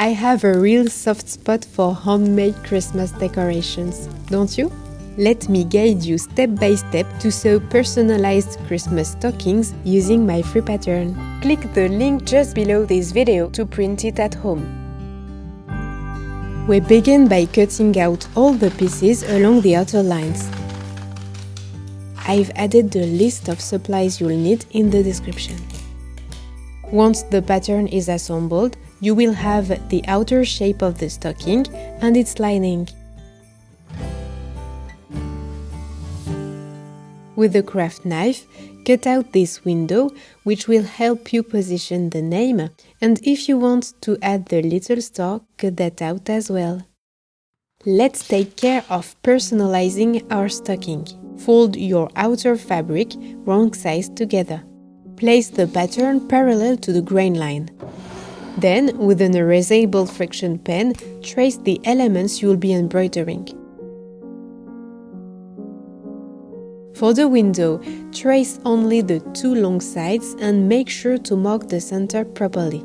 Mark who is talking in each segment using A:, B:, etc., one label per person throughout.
A: I have a real soft spot for handmade Christmas decorations, don't you? Let me guide you step by step to sew personalized Christmas stockings using my free pattern. Click the link just below this video to print it at home. We begin by cutting out all the pieces along the outer lines. I've added the list of supplies you'll need in the description. Once the pattern is assembled, you will have the outer shape of the stocking and its lining. With a craft knife, cut out this window, which will help you position the name, and if you want to add the little star, cut that out as well. Let's take care of personalizing our stocking. Fold your outer fabric wrong size together. Place the pattern parallel to the grain line. Then, with an erasable Frixion pen, trace the elements you will be embroidering. For the window, trace only the two long sides and make sure to mark the center properly.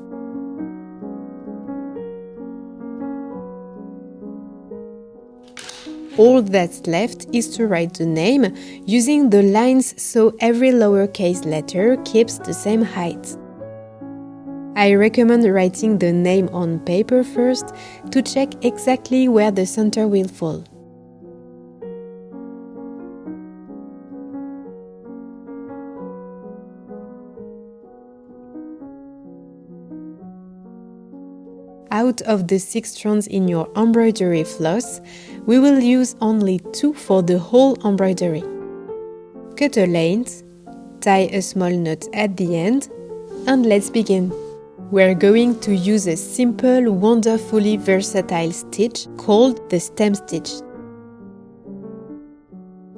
A: All that's left is to write the name using the lines so every lowercase letter keeps the same height. I recommend writing the name on paper first to check exactly where the center will fall. Out of the 6 strands in your embroidery floss, we will use only 2 for the whole embroidery. Cut a length, tie a small knot at the end, and let's begin. We're going to use a simple, wonderfully versatile stitch called the stem stitch.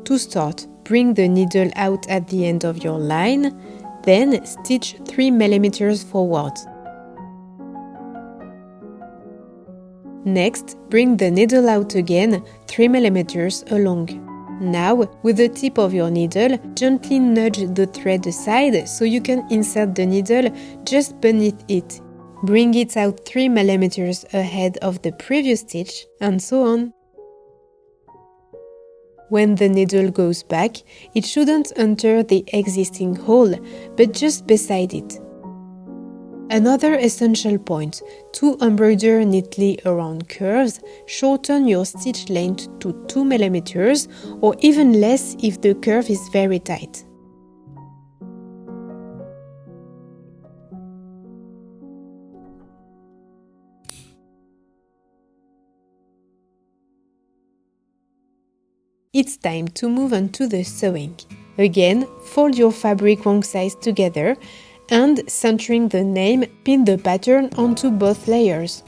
A: To start, bring the needle out at the end of your line, then stitch 3 mm forward. Next, bring the needle out again 3 mm along. Now, with the tip of your needle, gently nudge the thread aside so you can insert the needle just beneath it. Bring it out 3 mm ahead of the previous stitch, and so on. When the needle goes back, it shouldn't enter the existing hole, but just beside it. Another essential point: to embroider neatly around curves, shorten your stitch length to 2 mm or even less if the curve is very tight. It's time to move on to the sewing. Again, fold your fabric wrong size together and, centering the name, pin the pattern onto both layers.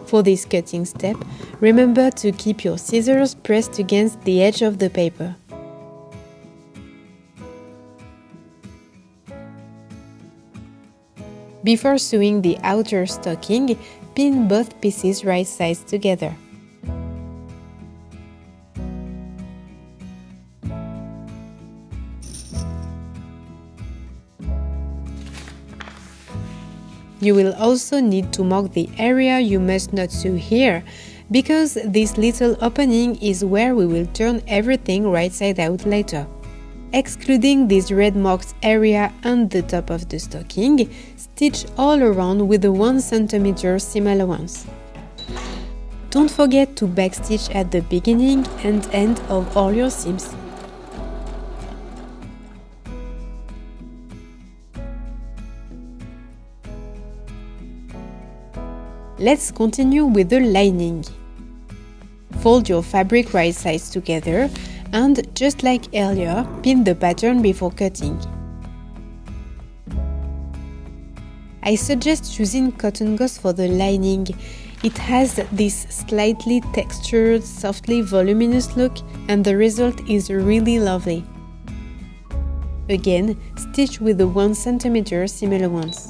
A: For this cutting step, remember to keep your scissors pressed against the edge of the paper. Before sewing the outer stocking, pin both pieces right sides together. You will also need to mark the area you must not sew here, because this little opening is where we will turn everything right side out later. Excluding this red marked area and the top of the stocking, stitch all around with a 1 cm seam allowance. Don't forget to backstitch at the beginning and end of all your seams. Let's continue with the lining. Fold your fabric right sides together and, just like earlier, pin the pattern before cutting. I suggest using cotton gauze for the lining. It has this slightly textured, softly voluminous look, and the result is really lovely. Again, stitch with the 1 cm seam allowance.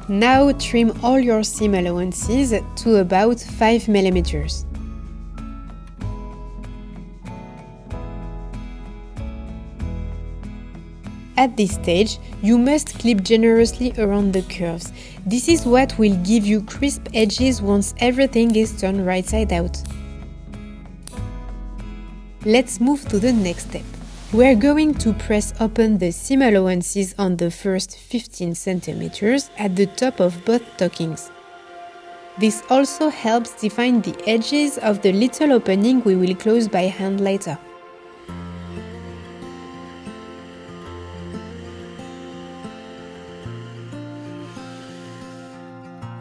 A: Now trim all your seam allowances to about 5 mm. At this stage, you must clip generously around the curves. This is what will give you crisp edges once everything is turned right side out. Let's move to the next step. We're going to press open the seam allowances on the first 15 cm at the top of both stockings. This also helps define the edges of the little opening we will close by hand later.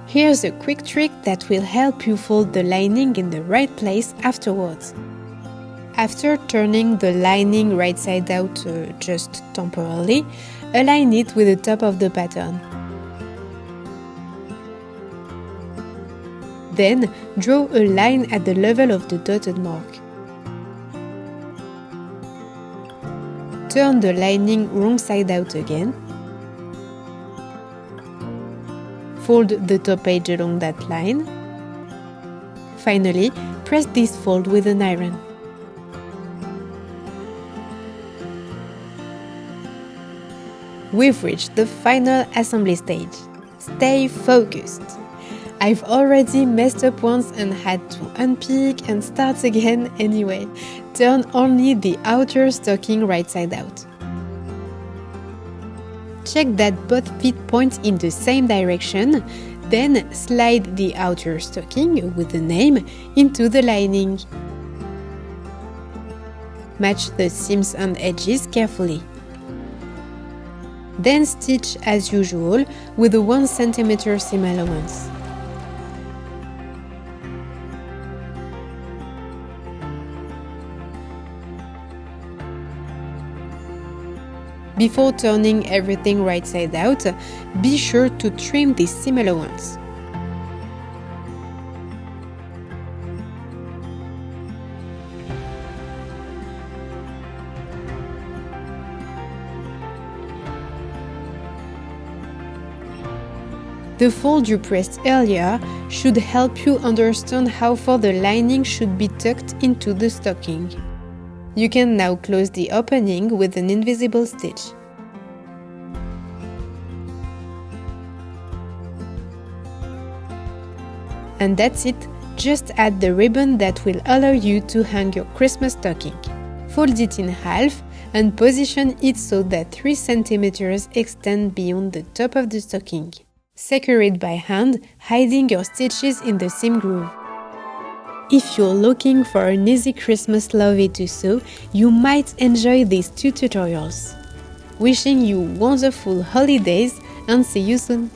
A: Here's a quick trick that will help you fold the lining in the right place afterwards. After turning the lining right side out just temporarily, align it with the top of the pattern. Then, draw a line at the level of the dotted mark. Turn the lining wrong side out again. Fold the top edge along that line. Finally, press this fold with an iron. We've reached the final assembly stage. Stay focused! I've already messed up once and had to unpick and start again anyway. Turn only the outer stocking right side out. Check that both feet point in the same direction, then slide the outer stocking with the name into the lining. Match the seams and edges carefully. Then stitch as usual with a 1 cm seam allowance. Before turning everything right side out, be sure to trim this seam allowance. The fold you pressed earlier should help you understand how far the lining should be tucked into the stocking. You can now close the opening with an invisible stitch. And that's it, just add the ribbon that will allow you to hang your Christmas stocking. Fold it in half and position it so that 3 cm extend beyond the top of the stocking. Secure it by hand, hiding your stitches in the seam groove. If you're looking for an easy Christmas lovey to sew, you might enjoy these 2 tutorials. Wishing you wonderful holidays and see you soon!